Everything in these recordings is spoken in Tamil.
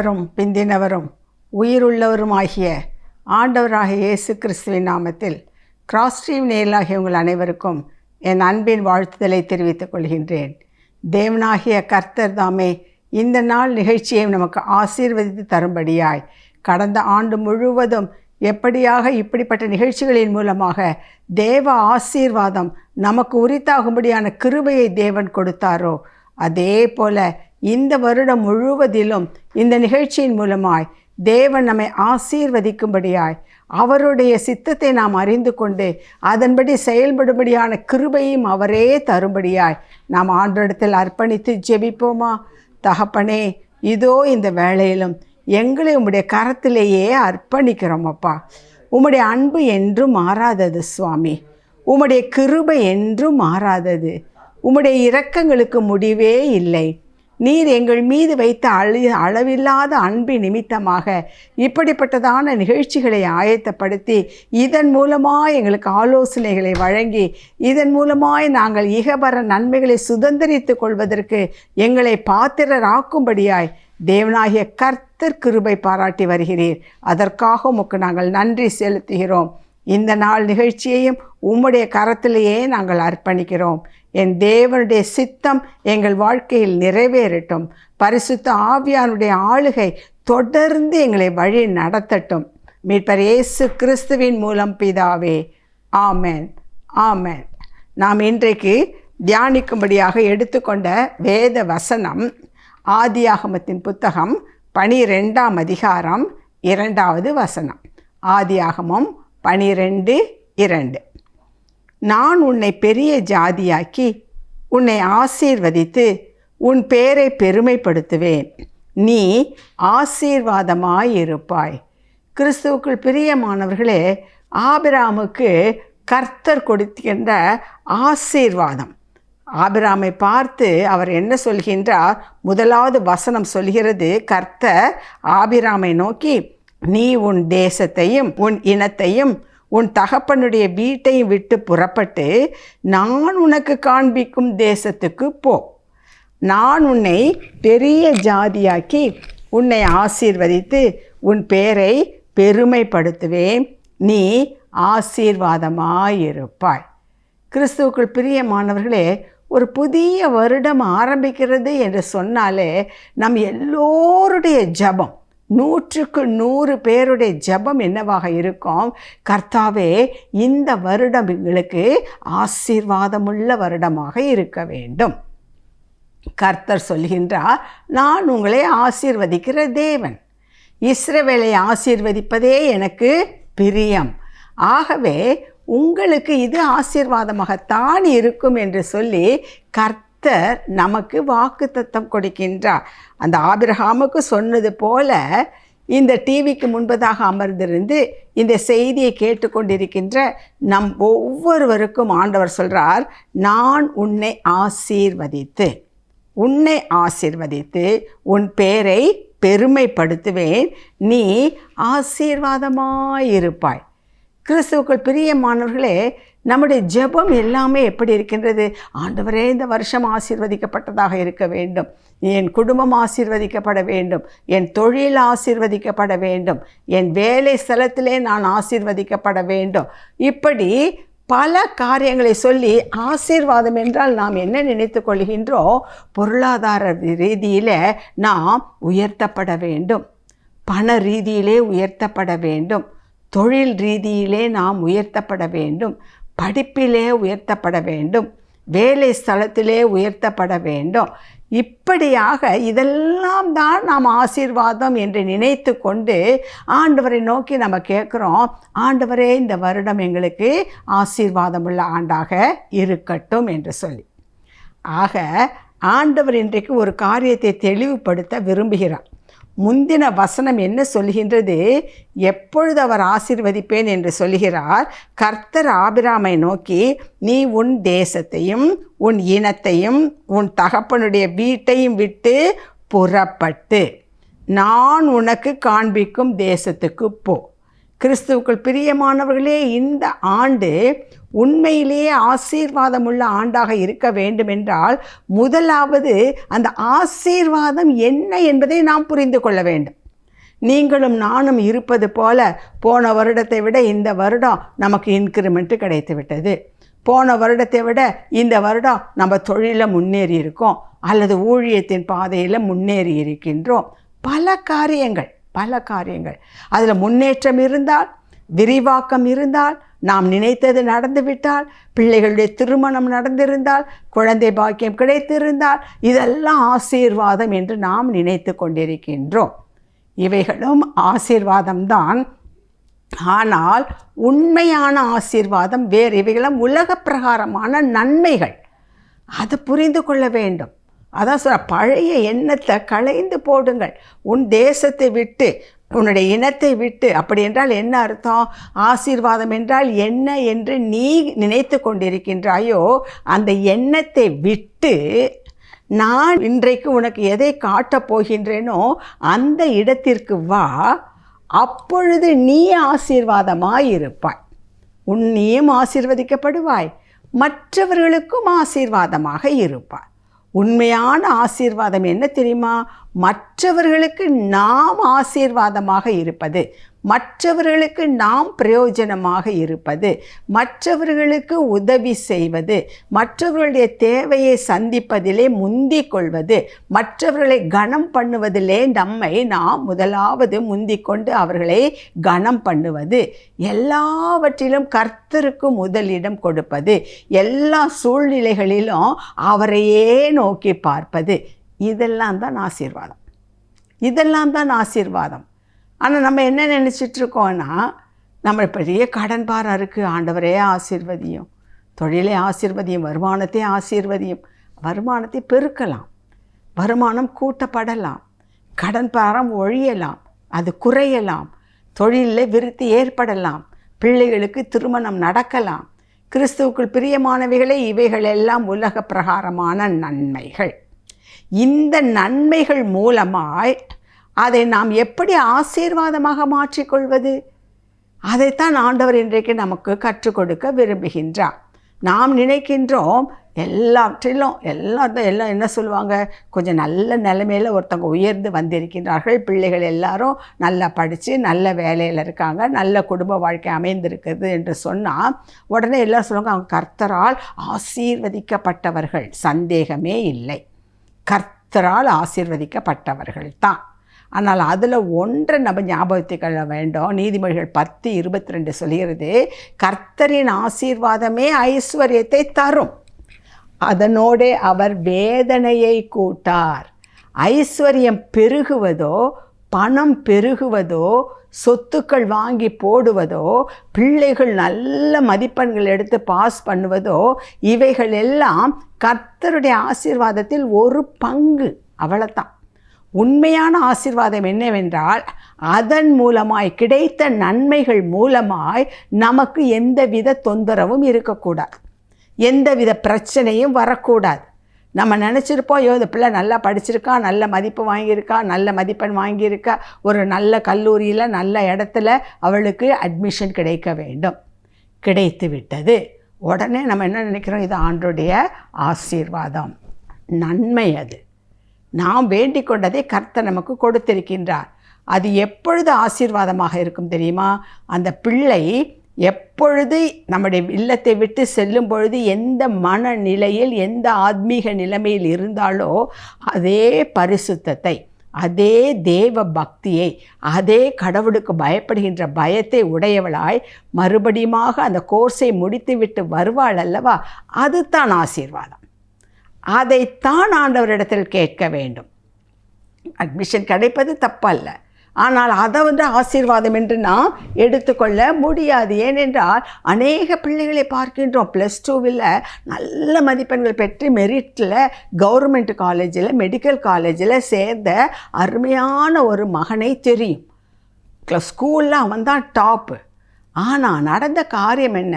முந்தினவரும் பிந்தினவரும் உயிருள்ளவருமாகிய ஆண்டவராகிய இயேசு கிறிஸ்துவின் நாமத்தில் கிராஸ் ஸ்ட்ரீம் நேயர்களாகிய உங்கள் அனைவருக்கும் என் அன்பின் வாழ்த்துதலை தெரிவித்துக் கொள்கின்றேன். தேவனாகிய கர்த்தர் தாமே இந்த நாள் நிகழ்ச்சியை நமக்கு ஆசீர்வதித்து தரும்படியாய் கடந்த ஆண்டு முழுவதும் எப்படியாக இப்படிப்பட்ட நிகழ்ச்சிகளின் மூலமாக தேவ ஆசீர்வாதம் நமக்கு உரித்தாகும்படியான கிருபையை தேவன் கொடுத்தாரோ, அதே போல இந்த வருடம் முழுவதிலும் இந்த நிகழ்ச்சியின் மூலமாய் தேவன் நம்மை ஆசீர்வதிக்கும்படியாய் அவருடைய சித்தத்தை நாம் அறிந்து கொண்டு அதன்படி செயல்படும்படியான கிருபையும் அவரே தரும்படியாய் நாம் ஆண்டவரிடத்தில் அர்ப்பணித்து ஜெபிப்போமா? தகப்பனே, இதோ இந்த வேளையிலும் எங்களை உம்முடைய கரத்திலேயே அர்ப்பணிக்கிறோம் அப்பா. உம்முடைய அன்பு என்றும் மாறாதது சுவாமி. உம்முடைய கிருபை என்றும் மாறாதது. உம்முடைய இரக்கங்களுக்கு முடிவே இல்லை. நீர் எங்கள் மீது வைத்த அளவில்லாத அன்பின் நிமித்தமாக இப்படிப்பட்டதான நிகழ்ச்சிகளை ஆயத்தப்படுத்தி இதன் மூலமாய் எங்களுக்கு ஆலோசனைகளை வழங்கி இதன் மூலமாய் நாங்கள் இகபர நன்மைகளை சுதந்திரித்து கொள்வதற்கு எங்களை பாத்திரராக்கும்படியாய் தேவனாகிய கர்த்தர் கிருபை பாராட்டி வருகிறீர். அதற்காக உமக்கு நாங்கள் நன்றி செலுத்துகிறோம். இந்த நாள் நிகழ்ச்சியையும் உம்முடைய கரத்திலேயே நாங்கள் அர்ப்பணிக்கிறோம். என் தேவனுடைய சித்தம் எங்கள் வாழ்க்கையில் நிறைவேறட்டும். பரிசுத்த ஆவியானுடைய ஆளுகை தொடர்ந்து எங்களை வழி நடத்தட்டும். மீட்பர் இயேசு கிறிஸ்துவின் மூலம் பிதாவே, ஆமென், ஆமென். நாம் இன்றைக்கு தியானிக்கும்படியாக எடுத்துக்கொண்ட வேத வசனம் ஆதியாகமத்தின் புத்தகம் 12ஆம் அதிகாரம் 2வது வசனம். ஆதியாகமம் 12:2. நான் உன்னை பெரிய ஜாதியாக்கி உன்னை ஆசீர்வதித்து உன் பேரை பெருமைப்படுத்துவேன். நீ ஆசீர்வாதமாயிருப்பாய். கிறிஸ்துவுக்குள் பிரியமானவர்களே, ஆபிரகாமுக்கு கர்த்தர் கொடுக்கின்ற ஆசீர்வாதம். ஆபிரகாமை பார்த்து அவர் என்ன சொல்கின்றார்? முதலாவது வசனம் சொல்கிறது, கர்த்தர் ஆபிரகாமை நோக்கி, நீ உன் தேசத்தையும் உன் இனத்தையும் உன் தகப்பனுடைய வீட்டையும் விட்டு புறப்பட்டு நான் உனக்கு காண்பிக்கும் தேசத்துக்கு போ. நான் உன்னை பெரிய ஜாதியாக்கி உன்னை ஆசீர்வதித்து உன் பேரை பெருமைப்படுத்துவேன். நீ ஆசீர்வாதமாயிருப்பாய். கிறிஸ்துவுக்குள் பிரியமானவர்களே, ஒரு புதிய வருடம் ஆரம்பிக்கிறது என்று சொன்னாலே நம் எல்லோருடைய ஜெபம், 100க்கு 100 பேருடைய ஜெபம் என்னவாக இருக்கும்? கர்த்தாவே, இந்த வருடம் எங்களுக்கு ஆசீர்வாதமுள்ள வருடமாக இருக்க வேண்டும். கர்த்தர் சொல்கின்றார், நான் உங்களை ஆசீர்வதிக்கிற தேவன். இஸ்ரவேலை ஆசீர்வதிப்பதே எனக்கு பிரியம். ஆகவே உங்களுக்கு இது ஆசீர்வாதமாகத்தான் இருக்கும் என்று சொல்லி கர்த்தர் நமக்கு வாக்குத்தத்தம் கொடுக்கின்றார். அந்த ஆபிரகாமுக்கு சொன்னது போல இந்த டிவிக்கு முன்பதாக அமர்ந்திருந்து இந்த செய்தியை கேட்டுக்கொண்டிருக்கின்ற நம் ஒவ்வொருவருக்கும் ஆண்டவர் சொல்கிறார், நான் உன்னை ஆசீர்வதித்து உன் பேரை பெருமைப்படுத்துவேன். நீ ஆசீர்வாதமாயிருப்பாய். கிறிஸ்துவுக்குள் பிரியமானவர்களே, நம்முடைய ஜெபம் எல்லாமே எப்படி இருக்கின்றது? ஆண்டவரே, இந்த வருஷம் ஆசீர்வதிக்கப்பட்டதாக இருக்க வேண்டும், என் குடும்பம் ஆசீர்வதிக்கப்பட வேண்டும், என் தொழில் ஆசீர்வதிக்கப்பட வேண்டும், என் வேலை ஸ்தலத்திலே நான் ஆசீர்வதிக்கப்பட வேண்டும். இப்படி பல காரியங்களை சொல்லி ஆசீர்வாதம் என்றால் நாம் என்ன நினைத்து கொள்கின்றோம்? பொருளாதார ரீதியில் நாம் உயர்த்தப்பட வேண்டும், பண ரீதியிலே உயர்த்தப்பட வேண்டும், தொழில் ரீதியிலே நாம் உயர்த்தப்பட வேண்டும், படிப்பிலே உயர்த்தப்பட வேண்டும், வேலை ஸ்தலத்திலே உயர்த்தப்பட வேண்டும். இப்படியாக இதெல்லாம் தான் நாம் ஆசீர்வாதம் என்று நினைத்து கொண்டு ஆண்டவரை நோக்கி நம்ம கேட்குறோம், ஆண்டவரே, இந்த வருடம் எங்களுக்கு ஆசீர்வாதமுள்ள ஆண்டாக இருக்கட்டும் என்று சொல்லி. ஆக ஆண்டவர் இன்றைக்கு ஒரு காரியத்தை தெளிவுபடுத்த விரும்புகிறார். முந்தின வசனம் என்ன சொல்கின்றது? எப்பொழுது அவர் ஆசீர்வதிப்பேன் என்று சொல்கிறார். கர்த்தர் ஆபிரகாமை நோக்கி, நீ உன் தேசத்தையும் உன் இனத்தையும் உன் தகப்பனுடைய வீட்டையும் விட்டு புறப்பட்டு நான் உனக்கு காண்பிக்கும் தேசத்துக்கு போ. கிறிஸ்துவுக்குள் பிரியமானவர்களே, இந்த ஆண்டு உண்மையிலேயே ஆசீர்வாதமுள்ள ஆண்டாக இருக்க வேண்டுமென்றால் முதலாவது அந்த ஆசீர்வாதம் என்ன என்பதை நாம் புரிந்து கொள்ள வேண்டும். நீங்களும் நானும் இருப்பது போல போன வருடத்தை விட இந்த வருடம் நமக்கு இன்க்ரிமெண்ட்டு கிடைத்து விட்டது. போன வருடத்தை விட இந்த வருடம் நம்ம தொழிலில் முன்னேறி இருக்கோம், அல்லது ஊழியத்தின் பாதையில் முன்னேறி இருக்கின்றோம். பல காரியங்கள் அதில் முன்னேற்றம் இருந்தால், விரிவாக்கம் இருந்தால், நாம் நினைத்தது நடந்துவிட்டால், பிள்ளைகளுடைய திருமணம் நடந்திருந்தால், குழந்தை பாக்கியம் கிடைத்திருந்தால், இதெல்லாம் ஆசீர்வாதம் என்று நாம் நினைத்து கொண்டிருக்கின்றோம். இவைகளும் ஆசீர்வாதம்தான். ஆனால் உண்மையான ஆசீர்வாதம் வேறு. இவைகளும் உலக பிரகாரமான நன்மைகள். அதை புரிந்து கொள்ள வேண்டும். அதான் சொல்ல, பழைய எண்ணத்தை களைந்து போடுங்கள். உன் தேசத்தை விட்டு, உன்னுடைய இனத்தை விட்டு. அப்படி என்றால் என்ன அர்த்தம்? ஆசீர்வாதம் என்றால் என்ன என்று நீ நினைத்து கொண்டிருக்கின்றாயோ அந்த எண்ணத்தை விட்டு, நான் இன்றைக்கு உனக்கு எதை காட்டப் போகின்றேனோ அந்த இடத்திற்கு வா. அப்பொழுது நீ ஆசீர்வாதமாயிருப்பாய். நீயும் ஆசீர்வதிக்கப்படுவாய், மற்றவர்களுக்கும் ஆசீர்வாதமாக இருப்பாய். உண்மையான ஆசீர்வாதம் என்ன தெரியுமா? மற்றவர்களுக்கு நாம் ஆசீர்வாதமாக இருப்பது, மற்றவர்களுக்கு நாம் பிரயோஜனமாக இருப்பது, மற்றவர்களுக்கு உதவி செய்வது, மற்றவர்களுடைய தேவையை சந்திப்பதிலே முந்திக் கொள்வது, மற்றவர்களை கனம் பண்ணுவதிலே நம்மை நாம் முதலாவது முந்திக் கொண்டு அவர்களை கனம் பண்ணுவது, எல்லாவற்றிலும் கர்த்தருக்கு முதலிடம் கொடுப்பது, எல்லா சூழ்நிலைகளிலும் அவரையே நோக்கி பார்ப்பது, இதெல்லாம் தான் ஆசீர்வாதம். ஆனால் நம்ம என்ன நினச்சிட்ருக்கோன்னா, நம்ம பெரிய கடன் பாரம் இருக்குது, ஆண்டவரே ஆசீர்வதியும், தொழிலை ஆசீர்வதியும், வருமானத்தை ஆசீர்வதியும். வருமானத்தை பெருக்கலாம், வருமானம் கூட்டப்படலாம், கடன் பாரம் ஒழியலாம், அது குறையலாம், தொழிலில் விருத்தி ஏற்படலாம், பிள்ளைகளுக்கு திருமணம் நடக்கலாம். கிறிஸ்துவுக்குள் பிரியமானவைகளே, இவைகள் எல்லாம் உலக பிரகாரமான நன்மைகள். இந்த நன்மைகள் மூலமாய் அதை நாம் எப்படி ஆசீர்வாதமாக மாற்றிக்கொள்வது? அதைத்தான் ஆண்டவர் இன்றைக்கு நமக்கு கற்றுக் கொடுக்க விரும்புகின்றார். நாம் நினைக்கின்றோம் எல்லாவற்றிலும் எல்லாம் என்ன சொல்லுவாங்க, கொஞ்சம் நல்ல நிலைமையில் ஒருத்தவங்க உயர்ந்து வந்திருக்கின்றார்கள், பிள்ளைகள் எல்லாரும் நல்லா படித்து நல்ல வேலையில் இருக்காங்க, நல்ல குடும்ப வாழ்க்கை அமைந்திருக்கிறது என்று சொன்னால் உடனே எல்லோரும் சொல்லுவாங்க, அவங்க கர்த்தரால் ஆசீர்வதிக்கப்பட்டவர்கள். சந்தேகமே இல்லை, கர்த்தரால் ஆசீர்வதிக்கப்பட்டவர்கள் தான். ஆனால் அதில் ஒன்றை நம்ம ஞாபகத்துக் கொள்ள வேண்டும். நீதிமொழிகள் 10:22 சொல்கிறது, கர்த்தரின் ஆசீர்வாதமே ஐஸ்வர்யத்தை தரும், அதனோடே அவர் வேதனையை கூட்டார். ஐஸ்வர்யம் பெருகுவதோ, பணம் பெருகுவதோ, சொத்துக்கள் வாங்கி போடுவதோ, பிள்ளைகள் நல்ல மதிப்பெண்கள் எடுத்து பாஸ் பண்ணுவதோ, இவைகள் எல்லாம் கர்த்தருடைய ஆசீர்வாதத்தில் ஒரு பங்கு, அவ்வளோதான். உண்மையான ஆசீர்வாதம் என்னவென்றால், அதன் மூலமாய் கிடைத்த நன்மைகள் மூலமாய் நமக்கு எந்தவித தொந்தரவும் இருக்கக்கூடாது, எந்தவித பிரச்சனையும் வரக்கூடாது. நம்ம நினச்சிருப்போம், இந்த பிள்ளை நல்லா படிச்சிருக்கா, நல்ல மதிப்பு வாங்கியிருக்கா, நல்ல மதிப்பெண் வாங்கியிருக்கா, ஒரு நல்ல கல்லூரியில் நல்ல இடத்துல அவளுக்கு அட்மிஷன் கிடைக்க வேண்டும், கிடைத்து விட்டது. உடனே நம்ம என்ன நினைக்கிறோம், இது ஆண்டவருடைய ஆசீர்வாதம், நன்மை. அது நாம் வேண்டிக் கொண்டதை கர்த்தர் நமக்கு கொடுத்திருக்கின்றார். அது எப்பொழுது ஆசீர்வாதமாக இருக்கும் தெரியுமா? அந்த பிள்ளை எப்பொழுது நம்முடைய இல்லத்தை விட்டு செல்லும் பொழுது எந்த மனநிலையில், எந்த ஆத்மீக நிலைமையில் இருந்தாலோ அதே பரிசுத்தத்தை, அதே தேவ பக்தியை, அதே கடவுளுக்கு பயப்படுகின்ற பயத்தை உடையவளாய் மறுபடியுமாக அந்த கோர்ஸை முடித்துவிட்டு வருவாள் அல்லவா? அதுதான் ஆசீர்வாதம். அதைத்தான் ஆண்டவரிடத்தில் கேட்க வேண்டும். அட்மிஷன் கிடைப்பது தப்பல்ல, ஆனால் அதை ஆசீர்வாதம் என்று நாம் எடுத்துக்கொள்ள முடியாது. ஏனென்றால் அநேக பிள்ளைகளை பார்க்கின்றோம், +2வில் நல்ல மதிப்பெண்கள் பெற்று மெரிட்டில் கவர்மெண்ட் காலேஜில், மெடிக்கல் காலேஜில் சேர்ந்த அருமையான ஒரு மகனை தெரியும். ஸ்கூலில் அவன் தான் டாப்பு. ஆனால் நடந்த காரியம் என்ன?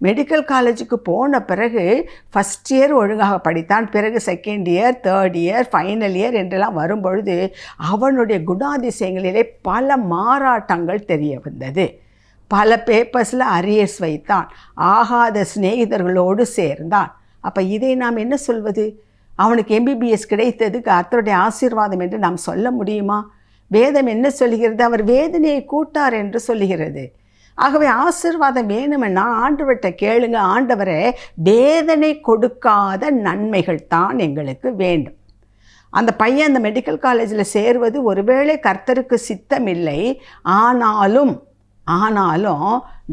மெடிக்கல் காலேஜுக்கு போன பிறகு ஃபஸ்ட் இயர் ஒழுங்காக படித்தான், பிறகு second year, third year, final year என்றெல்லாம் வரும்பொழுது அவனுடைய குணாதிசயங்களிலே பல மாறாட்டங்கள் தெரிய வந்தது. பல பேப்பர்ஸில் அரியர்ஸ் வைத்தான், ஆகாத சிநேகிதர்களோடு சேர்ந்தான். அப்போ இதை நாம் என்ன சொல்வது? அவனுக்கு எம்பிபிஎஸ் கிடைத்தது கர்த்தருடைய ஆசீர்வாதம் என்று நாம் சொல்ல முடியுமா? வேதம் என்ன சொல்கிறது? அவர் வேதனையை கூட்டார் என்று சொல்லுகிறது. ஆகவே ஆசீர்வாதம் வேணுமென்னா ஆண்டவர்கிட்ட கேளுங்க, ஆண்டவரே வேதனை கொடுக்காத நன்மைகள் தான் எங்களுக்கு வேண்டும். அந்த பையன் அந்த மெடிக்கல் காலேஜில் சேர்வது ஒருவேளை கர்த்தருக்கு சித்தமில்லை, ஆனாலும்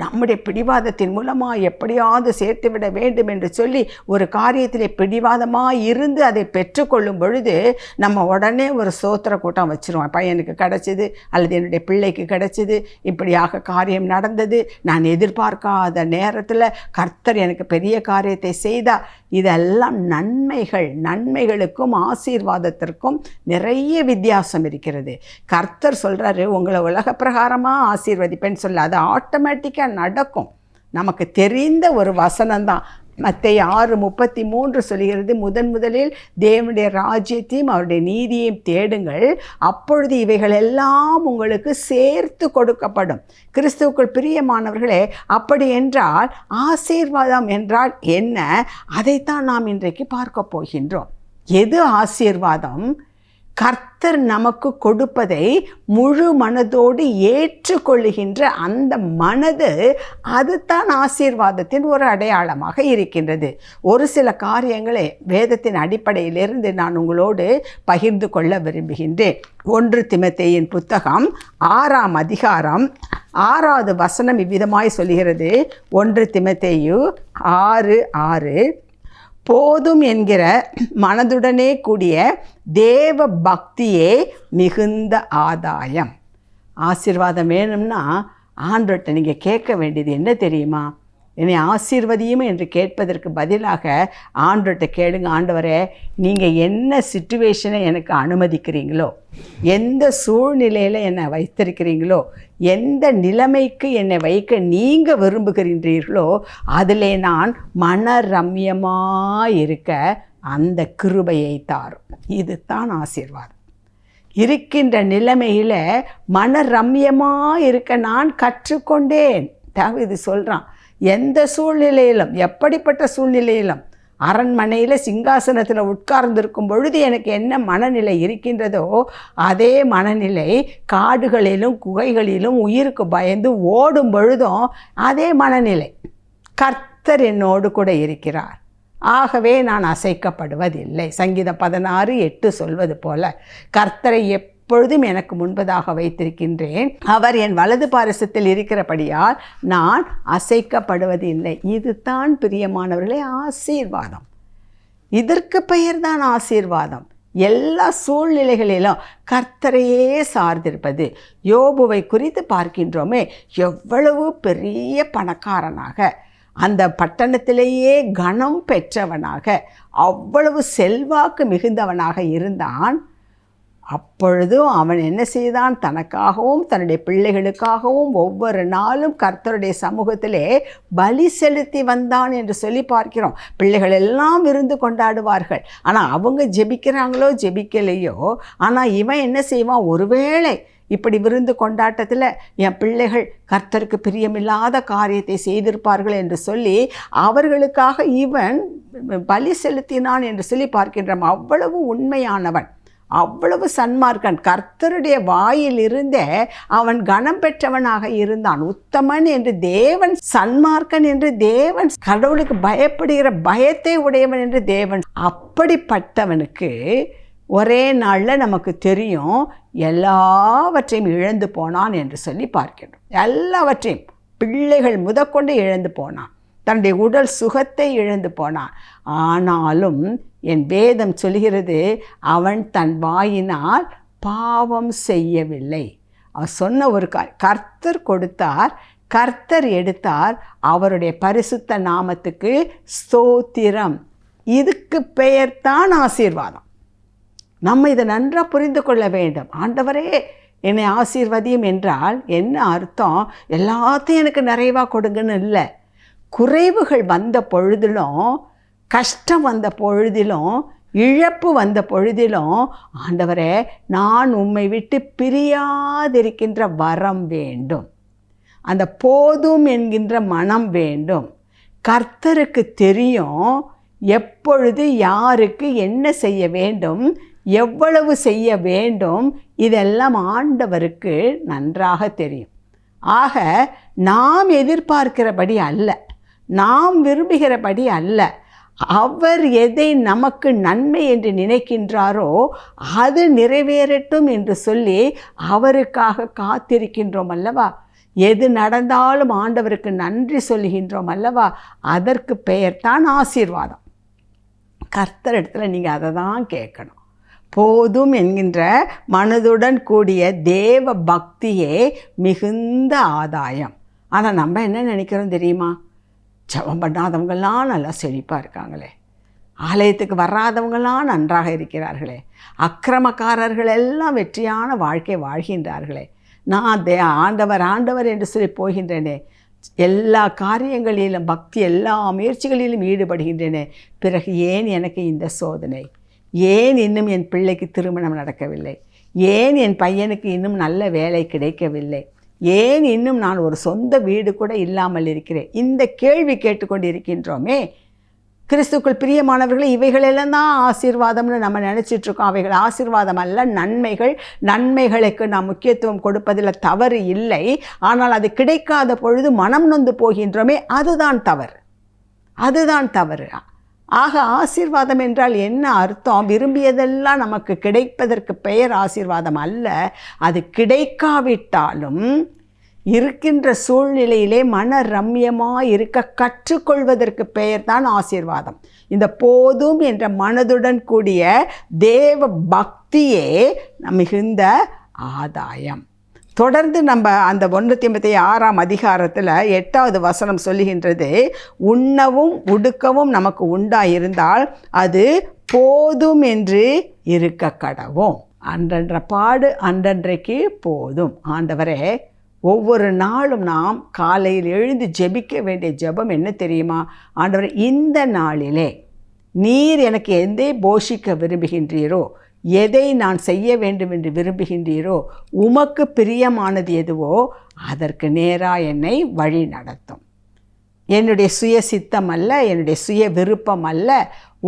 நம்முடைய பிடிவாதத்தின் மூலமாக எப்படியாவது சேர்த்து விட வேண்டும் என்று சொல்லி ஒரு காரியத்திலே பிடிவாதமாக இருந்து அதை பெற்றுக்கொள்ளும் பொழுது நம்ம உடனே ஒரு சோத்திர கூட்டம் வச்சுருவோம். பையனுக்கு கிடச்சிது அல்லது என்னுடைய பிள்ளைக்கு கிடச்சிது, இப்படியாக காரியம் நடந்தது, நான் எதிர்பார்க்காத நேரத்தில் கர்த்தர் எனக்கு பெரிய காரியத்தை செய்தார். இதெல்லாம் நன்மைகளுக்கும் ஆசீர்வாதத்திற்கும் நிறைய வித்தியாசம் இருக்கிறது. கர்த்தர் சொல்கிறாரு, உங்களை உலக பிரகாரமாக ஆசீர்வதிப்பேன்னு சொல்ல, அது ஆட்டோமேட்டிக்காக நடக்கும். நமக்கு தெரிந்த ஒரு வசனம்தான். மத்தேயு 6:33 சொல்கிறது, முதலில் தேவனுடைய ராஜ்யத்தையும் அவருடைய நீதியையும் தேடுங்கள், அப்பொழுது இவைகள் எல்லாம் உங்களுக்கு சேர்த்து கொடுக்கப்படும். கிறிஸ்துவுக்குள் பிரியமானவர்களே, அப்படி என்றால் ஆசீர்வாதம் என்றால் என்ன? அதைத்தான் நாம் இன்றைக்கு பார்க்க போகின்றோம். எது ஆசீர்வாதம்? கர்த்தர் நமக்கு கொடுப்பதை முழு மனதோடு ஏற்றுக்கொள்ளுகின்ற அந்த மனது, அதுதான் ஆசீர்வாதத்தின் ஒரு அடையாளமாக இருக்கின்றது. ஒரு சில காரியங்களை வேதத்தின் அடிப்படையிலிருந்து நான் உங்களோடு பகிர்ந்து கொள்ள விரும்புகின்றேன். 1 தீமோத்தேயின் புத்தகம் 6ஆம் அதிகாரம் 6வது வசனம் இவ்விதமாய் சொல்கிறது. 1 தீமோத்தேயு 6:6, போதும் என்கிற மனதுடனே கூடிய தேவ பக்தியே மிகுந்த ஆதாயம். ஆசீர்வாதம் வேணும்னா ஆண்டவர்கிட்ட நீங்கள் கேட்க வேண்டியது என்ன தெரியுமா? என்னை ஆசீர்வதியும் என்று கேட்பதற்கு பதிலாக ஆண்டவர்கிட்ட கேளுங்க, ஆண்டவரே நீங்கள் என்ன சிச்சுவேஷனை எனக்கு அனுமதிக்கிறீங்களோ, எந்த சூழ்நிலையில் என்னை வைத்திருக்கிறீங்களோ, எந்த நிலைமைக்கு என்னை வைக்க நீங்கள் விரும்புகின்றீர்களோ அதிலே நான் மனரம்யமாக இருக்க அந்த கிருபையை தாரும். இதுதான் ஆசீர்வாதம். இருக்கின்ற நிலைமையில் மனரம்யமாக இருக்க நான் கற்றுக்கொண்டேன். தாவீது சொல்கிறான், எந்த சூழ்நிலையிலும், எப்படிப்பட்ட சூழ்நிலையிலும், அரண்மனையில் சிங்காசனத்தில் உட்கார்ந்திருக்கும் பொழுது எனக்கு என்ன மனநிலை இருக்கின்றதோ அதே மனநிலை காடுகளிலும் குகைகளிலும் உயிருக்கு பயந்து ஓடும் பொழுதும் அதே மனநிலை. கர்த்தர் என்னோடு கூட இருக்கிறார், ஆகவே நான் அசைக்கப்படுவதில்லை. சங்கீதம் 16:8 சொல்வது போல, கர்த்தரை எப்பொழுதும் எனக்கு முன்பதாக வைத்திருக்கின்றேன், அவர் என் வலது பாரிசத்தில் இருக்கிறபடியால் நான் அசைக்கப்படுவதில்லை. இதுதான் பிரியமானவர்களே ஆசீர்வாதம். இதற்கு பெயர்தான் ஆசீர்வாதம். எல்லா சூழ்நிலைகளிலும் கர்த்தரையே சார்ந்திருப்பது. யோபுவை குறித்து பார்க்கின்றோமே, எவ்வளவு பெரிய பணக்காரனாக, அந்த பட்டணத்திலேயே கனம் பெற்றவனாக, அவ்வளவு செல்வாக்கு மிகுந்தவனாக இருந்தான். அப்பொழுதும் அவன் என்ன செய்தான்? தனக்காகவும் தன்னுடைய பிள்ளைகளுக்காகவும் ஒவ்வொரு நாளும் கர்த்தருடைய சமூகத்திலே பலி செலுத்தி வந்தான் என்று சொல்லி பார்க்கிறோம். பிள்ளைகள் எல்லாம் விருந்து கொண்டாடுவார்கள், ஆனால் அவங்க ஜெபிக்கிறாங்களோ ஜெபிக்கலையோ, ஆனால் இவன் என்ன செய்வான்? ஒருவேளை இப்படி விருந்து கொண்டாட்டத்தில் என் பிள்ளைகள் கர்த்தருக்கு பிரியமில்லாத காரியத்தை செய்திருப்பார்கள் என்று சொல்லி அவர்களுக்காக இவன் பலி செலுத்தினான் என்று சொல்லி பார்க்கின்றோம். அவ்வளவு உண்மையானவன், அவ்வளவு சன்மார்க்கன். கர்த்தருடைய வாயிலிருந்தே அவன் கனம் பெற்றவனாக இருந்தான். உத்தமன் என்று தேவன், சன்மார்க்கன் என்று தேவன், கடவுளுக்கு பயப்படுகிற பயத்தை உடையவன் என்று தேவன். அப்படிப்பட்டவனுக்கு ஒரே நாளில் நமக்கு தெரியும் எல்லாவற்றையும் இழந்து போனான் என்று சொல்லி பார்க்கின்றோம். எல்லாவற்றையும், பிள்ளைகள் முதற்கொண்டு இழந்து போனான், தன்னுடைய உடல் சுகத்தை இழந்து போனான். ஆனாலும் என் வேதம் சொல்கிறது, அவன் தன் வாயினால் பாவம் செய்யவில்லை. அவர் சொன்ன ஒரு கர்த்தர் கொடுத்தார், கர்த்தர் எடுத்தார், அவருடைய பரிசுத்த நாமத்துக்கு ஸ்தோத்திரம். இதுக்கு பெயர்தான் ஆசீர்வாதம். நம்ம இதை நன்றாக புரிந்து கொள்ள வேண்டும். ஆண்டவரே என்னை ஆசீர்வதியும் என்றால் என்ன அர்த்தம்? எல்லாத்தையும் எனக்கு நிறைவாக கொடுங்கன்னு இல்லை. குறைவுகள் வந்த பொழுதிலும், கஷ்டம் வந்த பொழுதிலும், இழப்பு வந்த பொழுதிலும், ஆண்டவரே நான் உம்மை விட்டு பிரியாதிருக்கின்ற வரம் வேண்டும். அந்த போதும் என்கின்ற மனம் வேண்டும். கர்த்தருக்கு தெரியும் எப்பொழுது யாருக்கு என்ன செய்ய வேண்டும், எவ்வளவு செய்ய வேண்டும், இதெல்லாம் ஆண்டவருக்கு நன்றாக தெரியும். ஆக நாம் எதிர்பார்க்கிறபடி அல்ல, நாம் விரும்புகிறபடி அல்ல, அவர் எதை நமக்கு நன்மை என்று நினைக்கின்றாரோ அது நிறைவேறட்டும் என்று சொல்லி அவருக்காக காத்திருக்கின்றோம் அல்லவா. எது நடந்தாலும் ஆண்டவருக்கு நன்றி சொல்லுகின்றோம் அல்லவா. அதற்கு பெயர்தான் ஆசீர்வாதம். கர்த்தரிடத்தில் நீங்கள் அதை தான் கேட்கணும். போதும் என்கின்ற மனதுடன் கூடிய தேவ பக்தியே மிகுந்த ஆதாயம். ஆனால் நம்ம என்ன நினைக்கிறோம் தெரியுமா? ஜெபம் பண்ணாதவங்களாம் நல்லா செழிப்பாக இருக்காங்களே, ஆலயத்துக்கு வராதவங்களாம் நன்றாக இருக்கிறார்களே, அக்கிரமக்காரர்கள் எல்லாம் வெற்றியான வாழ்க்கை வாழ்கின்றார்களே, நான் ஆண்டவர் ஆண்டவர் என்று சொல்லி போகின்றேனே, எல்லா காரியங்களிலும் பக்தி எல்லா முயற்சிகளிலும் ஈடுபடுகின்றேனே, பிறகு ஏன் எனக்கு இந்த சோதனை? ஏன் இன்னும் என் பிள்ளைக்கு திருமணம் நடக்கவில்லை? ஏன் என் பையனுக்கு இன்னும் நல்ல வேலை கிடைக்கவில்லை? ஏன் இன்னும் நான் ஒரு சொந்த வீடு கூட இல்லாமல் இருக்கிறேன்? இந்த கேள்வி கேட்டுக்கொண்டு இருக்கின்றோமே. கிறிஸ்துக்குள் பிரியமானவர்களே, இவைகளெல்லாம் தான் ஆசீர்வாதம்னு நம்ம நினச்சிட்ருக்கோம். அவைகள் ஆசீர்வாதம் அல்ல, நன்மைகள். நன்மைகளுக்கு நாம் முக்கியத்துவம் கொடுப்பதில் தவறு இல்லை. ஆனால் அது கிடைக்காத பொழுது மனம் நொந்து போகின்றோமே, அதுதான் தவறு, அதுதான் தவறு. ஆக ஆசீர்வாதம் என்றால் என்ன அர்த்தம்? விரும்பியதெல்லாம் நமக்கு கிடைப்பதற்கு பெயர் ஆசீர்வாதம் அல்ல. அது கிடைக்காவிட்டாலும் இருக்கின்ற சூழ்நிலையிலே மன ரம்யமாக இருக்க கற்றுக்கொள்வதற்கு பெயர் தான் ஆசீர்வாதம். இந்த போதும் என்ற மனதுடன் கூடிய தேவ பக்தியே மிகுந்த ஆதாயம். தொடர்ந்து நம்ம அந்த 1 தீமோத்தேயு 6ஆம் அதிகாரத்தில் 8வது வசனம் சொல்லுகின்றது, உண்ணவும் உடுக்கவும் நமக்கு உண்டாயிருந்தால் அது போதும் என்று இருக்க கடவோம். அன்றன்ற பாடு அன்றன்றைக்கு போதும். ஆண்டவரே, ஒவ்வொரு நாளும் நாம் காலையில் எழுந்து ஜெபிக்க வேண்டிய ஜெபம் என்ன தெரியுமா? ஆண்டவரே, இந்த நாளிலே நீர் எனக்கு எதை போஷிக்க விரும்புகின்றீரோ, எதை நான் செய்ய வேண்டும் என்று விரும்புகின்றீரோ, உமக்கு பிரியமானது எதுவோ அதற்கு நேராக என்னை வழி நடத்தும். என்னுடைய சுய சித்தம் அல்ல, என்னுடைய சுய விருப்பம் அல்ல,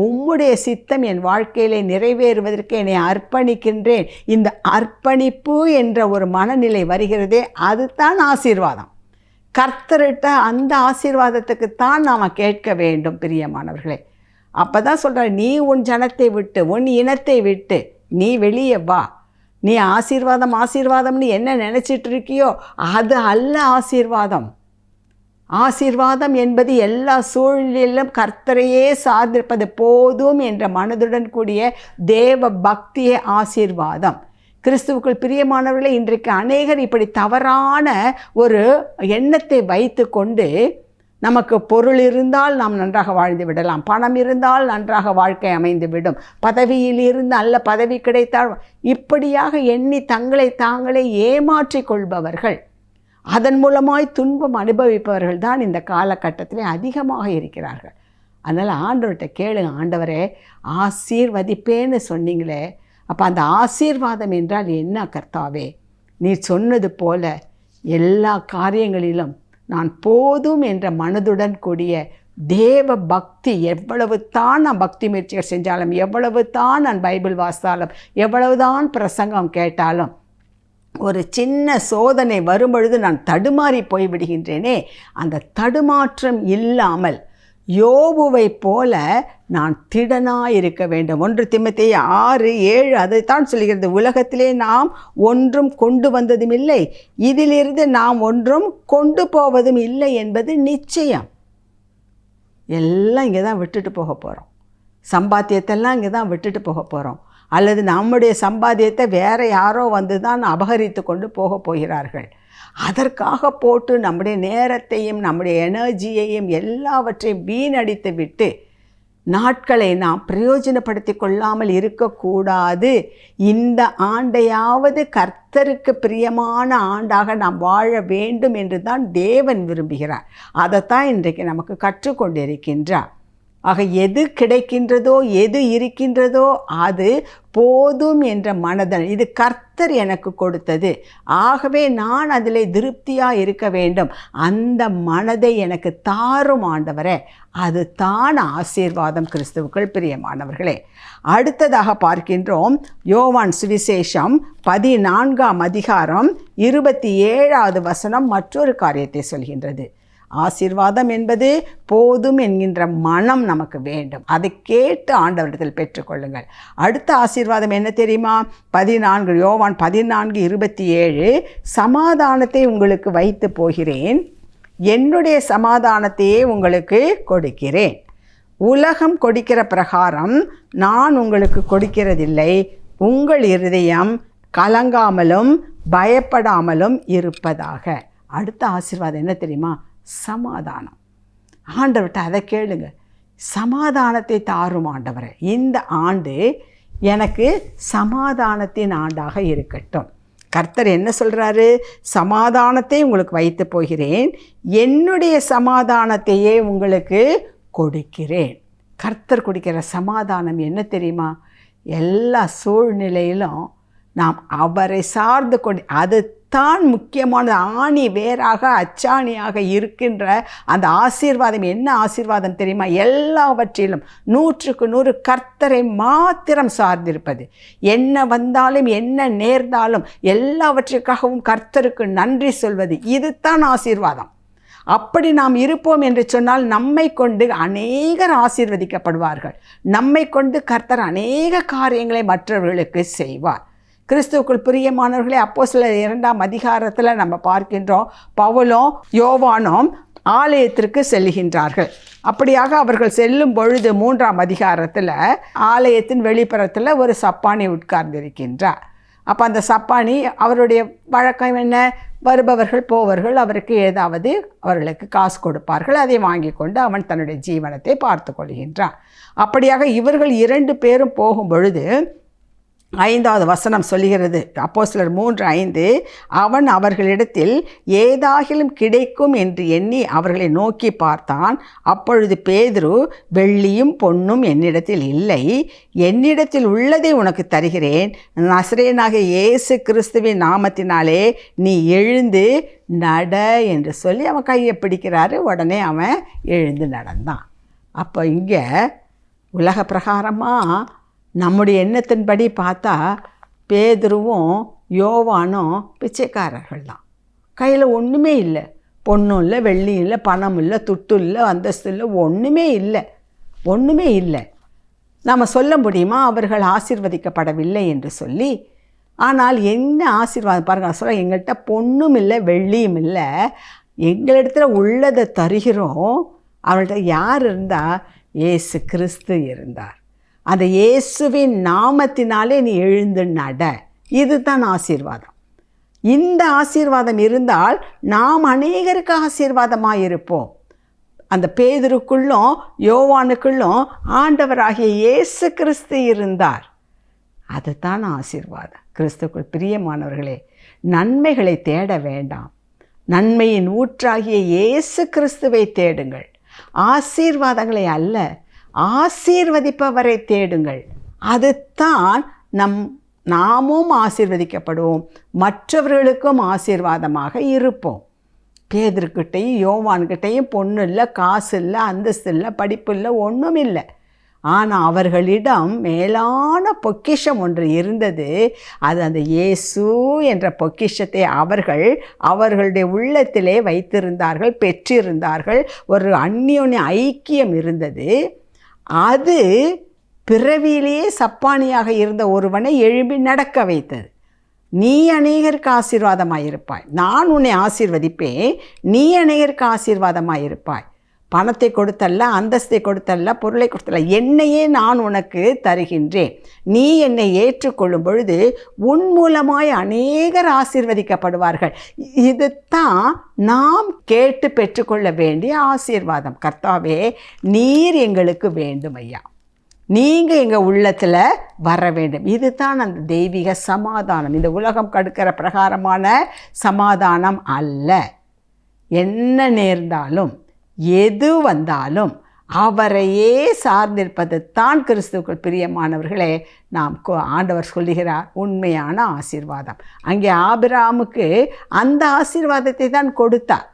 உம்முடைய சித்தம் என் வாழ்க்கையிலே நிறைவேறுவதற்கு என்னை அர்ப்பணிக்கின்றேன். இந்த அர்ப்பணிப்பு என்ற ஒரு மனநிலை வருகிறதே, அதுதான் ஆசீர்வாதம். கர்த்தரிட்ட அந்த ஆசீர்வாதத்துக்குத்தான் நாம் கேட்க வேண்டும் பிரியமானவர்களே. அப்போ தான் சொல்கிறார், நீ உன் ஜனத்தை விட்டு உன் இனத்தை விட்டு நீ வெளியே வா. நீ ஆசீர்வாதம் ஆசீர்வாதம்னு என்ன நினச்சிட்டு இருக்கியோ அது அல்ல ஆசீர்வாதம். ஆசீர்வாதம் என்பது எல்லா சூழ்நிலையிலும் கர்த்தரையே சார்ந்திருப்பது. போதும் என்ற மனதுடன் கூடிய தேவ பக்தியே ஆசீர்வாதம். கிறிஸ்துவுக்குள் பிரியமானவர்களே, இன்றைக்கு அநேகர் இப்படி தவறான ஒரு எண்ணத்தை வைத்து கொண்டு, நமக்கு பொருள் இருந்தால் நாம் நன்றாக வாழ்ந்து விடலாம், பணம் இருந்தால் நன்றாக வாழ்க்கை அமைந்து விடும், பதவியில் இருந்து நல்ல பதவி கிடைத்தால், இப்படியாக எண்ணி தங்களை தாங்களே ஏமாற்றிக் கொள்பவர்கள், அதன் மூலமாய் துன்பம் அனுபவிப்பவர்கள் தான் இந்த காலகட்டத்திலே அதிகமாக இருக்கிறார்கள். அதனால் ஆண்டவர்கிட்ட கேளுங்க, ஆண்டவரே ஆசீர்வதிப்பேன்னு சொன்னீங்களே, அப்போ அந்த ஆசீர்வாதம் என்றால் என்ன கர்த்தாவே? நீர் சொன்னது போல எல்லா காரியங்களிலும் நான் போதும் என்ற மனதுடன் கூடிய தேவ பக்தி, எவ்வளவு தான் நான் பக்தி முயற்சிகள் செஞ்சாலும், எவ்வளவு தான் நான் பைபிள் வாசித்தாலும், எவ்வளவு தான் பிரசங்கம் கேட்டாலும், ஒரு சின்ன சோதனை வரும்பொழுது நான் தடுமாறி போய்விடுகின்றேனே, அந்த தடுமாற்றம் இல்லாமல் யோபுவை போல நான் திடனாக இருக்க வேண்டும். 1 தீமோத்தேயு 6:7 அதைத்தான் சொல்கிறது. உலகத்திலே நாம் ஒன்றும் கொண்டு வந்ததும் இல்லை, இதிலிருந்து நாம் ஒன்றும் கொண்டு போவதும் இல்லை என்பது நிச்சயம். எல்லாம் இங்கே தான் விட்டுட்டு போக போகிறோம். சம்பாத்தியத்தெல்லாம் இங்கே தான் விட்டுட்டு போக போகிறோம். அல்லது நம்முடைய சம்பாத்தியத்தை வேறு யாரோ வந்து தான் அபகரித்து கொண்டு போக போகிறார்கள். அதற்காக போட்டு நம்முடைய நேரத்தையும் நம்முடைய எனர்ஜியையும் எல்லாவற்றையும் வீணடித்து விட்டு நாட்களை நாம் பிரயோஜனப்படுத்தி கொள்ளாமல் இருக்கக்கூடாது. இந்த ஆண்டையாவது கர்த்தருக்கு பிரியமான ஆண்டாக நாம் வாழ வேண்டும் என்று தான் தேவன் விரும்புகிறார். அதைத்தான் இன்றைக்கு நமக்கு கற்றுக்கொண்டிருக்கின்றார். ஆக எது கிடைக்கின்றதோ எது இருக்கின்றதோ அது போதும் என்ற மனதன், இது கர்த்தர் எனக்கு கொடுத்தது, ஆகவே நான் அதில் திருப்தியாக இருக்க வேண்டும், அந்த மனதை எனக்கு தாரும் ஆண்டவரே. அது தான் ஆசீர்வாதம். கிறிஸ்துவுக்குள் பிரியமானவர்களே, அடுத்ததாக பார்க்கின்றோம் யோவான் சுவிசேஷம் 14ஆம் அதிகாரம் 27வது வசனம் மற்றொரு காரியத்தை சொல்கின்றது. ஆசீர்வாதம் என்பது போதும் என்கின்ற மனம் நமக்கு வேண்டும். அதை கேட்டு ஆண்டவரிடத்தில் பெற்றுக்கொள்ளுங்கள். அடுத்த ஆசீர்வாதம் என்ன தெரியுமா? யோவான் 14:27, சமாதானத்தை உங்களுக்கு வைத்து போகிறேன், என்னுடைய சமாதானத்தையே உங்களுக்கு கொடுக்கிறேன், உலகம் கொடுக்கிற பிரகாரம் நான் உங்களுக்கு கொடுக்கிறதில்லை, உங்கள் இருதயம் கலங்காமலும் பயப்படாமலும் இருப்பதாக. அடுத்த ஆசீர்வாதம் என்ன தெரியுமா? சமாதானம். ஆண்டவர்கிட்ட அதை கேளுங்க. சமாதானத்தை தாரும் ஆண்டவரே, இந்த ஆண்டு எனக்கு சமாதானத்தின் ஆண்டாக இருக்கட்டும். கர்த்தர் என்ன சொல்கிறாரு? சமாதானத்தை உங்களுக்கு வைத்து போகிறேன், என்னுடைய சமாதானத்தையே உங்களுக்கு கொடுக்கிறேன். கர்த்தர் கொடுக்கிற சமாதானம் என்ன தெரியுமா? எல்லா சூழ்நிலையிலும் நாம் அவரை சார்ந்து கொண்டு, அதுதான் முக்கியமான ஆணி வேறாக அச்சாணியாக இருக்கின்ற அந்த ஆசீர்வாதம். என்ன ஆசீர்வாதம் தெரியுமா? எல்லாவற்றிலும் 100க்கு 100 கர்த்தரை மாத்திரம் சார்ந்திருப்பது. என்ன வந்தாலும் என்ன நேர்ந்தாலும் எல்லாவற்றிற்காகவும் கர்த்தருக்கு நன்றி சொல்வது, இதுதான் ஆசீர்வாதம். அப்படி நாம் இருப்போம் என்று சொன்னால் நம்மை கொண்டு அநேகர் ஆசீர்வதிக்கப்படுவார்கள். நம்மை கொண்டு கர்த்தர் அநேக காரியங்களை மற்றவர்களுக்கு செய்வார். கிறிஸ்துவுக்குள் பிரியமானவர்களே, அப்போஸ்தலர் 2ஆம் அதிகாரத்தில் நம்ம பார்க்கின்றோம், பவுலும் யோவானும் ஆலயத்திற்கு செல்கின்றார்கள். அப்படியாக அவர்கள் செல்லும் பொழுது 3ஆம் அதிகாரத்தில் ஆலயத்தின் வெளிப்புறத்தில் ஒரு சப்பானி உட்கார்ந்திருக்கின்றார். அப்போ அந்த சப்பானி, அவருடைய வழக்கம் என்ன? வருபவர்கள் போவர்கள் அவருக்கு ஏதாவது அவர்களுக்கு காசு கொடுப்பார்கள், அதை வாங்கி கொண்டு அவன் தன்னுடைய ஜீவனத்தை பார்த்து கொள்கின்றான். அப்படியாக இவர்கள் 2 பேரும் போகும் பொழுது 5வது வசனம் சொல்லுகிறது, அப்போஸ்தலர் 3:5, அவன் அவர்களிடத்தில் ஏதாகிலும் கிடைக்கும் என்று எண்ணி அவர்களை நோக்கி பார்த்தான். அப்பொழுது பேதுரு, வெள்ளியும் பொன்னும் என்னிடத்தில் இல்லை, என்னிடத்தில் உள்ளதை உனக்கு தருகிறேன், நசரேயனாகிய இயேசு கிறிஸ்துவின் நாமத்தினாலே நீ எழுந்து நட என்று சொல்லி அவன் கையை பிடிக்கிறாரு. உடனே அவன் எழுந்து நடந்தான். அப்போ இங்கே உலக பிரகாரமாக நம்முடைய எண்ணத்தின்படி பார்த்தா பேதுருவும் யோவானும் பிச்சைக்காரர்கள் தான். கையில் ஒன்றுமே இல்லை, பொண்ணும் இல்லை, வெள்ளியும் இல்லை, பணம் இல்லை, துட்டு இல்லை, அந்தஸ்து இல்லை, ஒன்றுமே இல்லை. நாம் சொல்ல முடியுமா அவர்கள் ஆசீர்வதிக்கப்படவில்லை என்று சொல்லி? ஆனால் என்ன ஆசீர்வாதம் பாருங்கள். சொல்ல, எங்கள்கிட்ட பொண்ணும் இல்லை, வெள்ளியும் இல்லை, எங்களிடத்துல உள்ளதை தருகிறோம். அவள்கிட்ட யார் இருந்தால்? இயேசு கிறிஸ்து இருந்தார். அந்த இயேசுவின் நாமத்தினாலே நீ எழுந்து நட. இதுதான் ஆசீர்வாதம். இந்த ஆசீர்வாதம் இருந்தால் நாம் அநேகருக்கு ஆசீர்வாதமாக இருப்போம். அந்த பேதுருக்குள்ளும் யோவானுக்குள்ளும் ஆண்டவராகிய இயேசு கிறிஸ்து இருந்தார். அதுதான் ஆசீர்வாதம். கிறிஸ்துக்குள் பிரியமானவர்களே, நன்மைகளை தேட வேண்டாம், நன்மையின் ஊற்றாகிய இயேசு கிறிஸ்துவை தேடுங்கள். ஆசீர்வாதங்களை அல்ல, ஆசீர்வதிப்பவரை தேடுங்கள். அதுதான் நாமும் ஆசீர்வதிக்கப்படுவோம், மற்றவர்களுக்கும் ஆசீர்வாதமாக இருப்போம். பேதுருக்கிட்டையும் யோவான்கிட்டையும் பொண்ணு இல்லை, காசு இல்லை, அந்தஸ்து இல்லை, படிப்பு இல்லை, ஒன்றும் இல்லை. ஆனால் அவர்களிடம் மேலான பொக்கிஷம் ஒன்று இருந்தது. அது அந்த இயேசு என்ற பொக்கிஷத்தை அவர்களுடைய உள்ளத்திலே வைத்திருந்தார்கள், பெற்றிருந்தார்கள். ஒரு அந்யோன்ய ஐக்கியம் இருந்தது. அது பிறவியிலேயே சப்பானியாக இருந்த ஒருவனை எழும்பி நடக்க வைத்தது. நீ அநேகருக்கு ஆசீர்வாதமாயிருப்பாய், நான் உன்னை ஆசீர்வதிப்பேன், நீ அநேகருக்கு ஆசீர்வாதமாயிருப்பாய். பணத்தை கொடுத்தல்ல, அந்தஸ்தை கொடுத்தல்ல, பொருளை கொடுத்தல்ல, என்னையே நான் உனக்கு தருகின்றேன். நீ என்னை ஏற்றுக்கொள்ளும் பொழுது உன் மூலமாய் அநேகர் ஆசீர்வதிக்கப்படுவார்கள். இதுதான் நாம் கேட்டு பெற்றுக்கொள்ள வேண்டிய ஆசீர்வாதம். கர்த்தாவே, நீர் எங்களுக்கு வேண்டும் ஐயா, நீங்கள் எங்கள் உள்ளத்தில் வர வேண்டும். இதுதான் அந்த தெய்வீக சமாதானம். இந்த உலகம் கடுக்கிற பிரகாரமான சமாதானம் அல்ல. என்ன நேர்ந்தாலும் எது வந்தாலும் அவரையே சார்ந்திருப்பது தான் கிறிஸ்துவுக்குள் பிரியமானவர்களே நாம் ஆண்டவர் சொல்லுகிறார் உண்மையான ஆசீர்வாதம். அங்கே ஆபிரகாமுக்கு அந்த ஆசீர்வாதத்தை தான் கொடுத்தார்.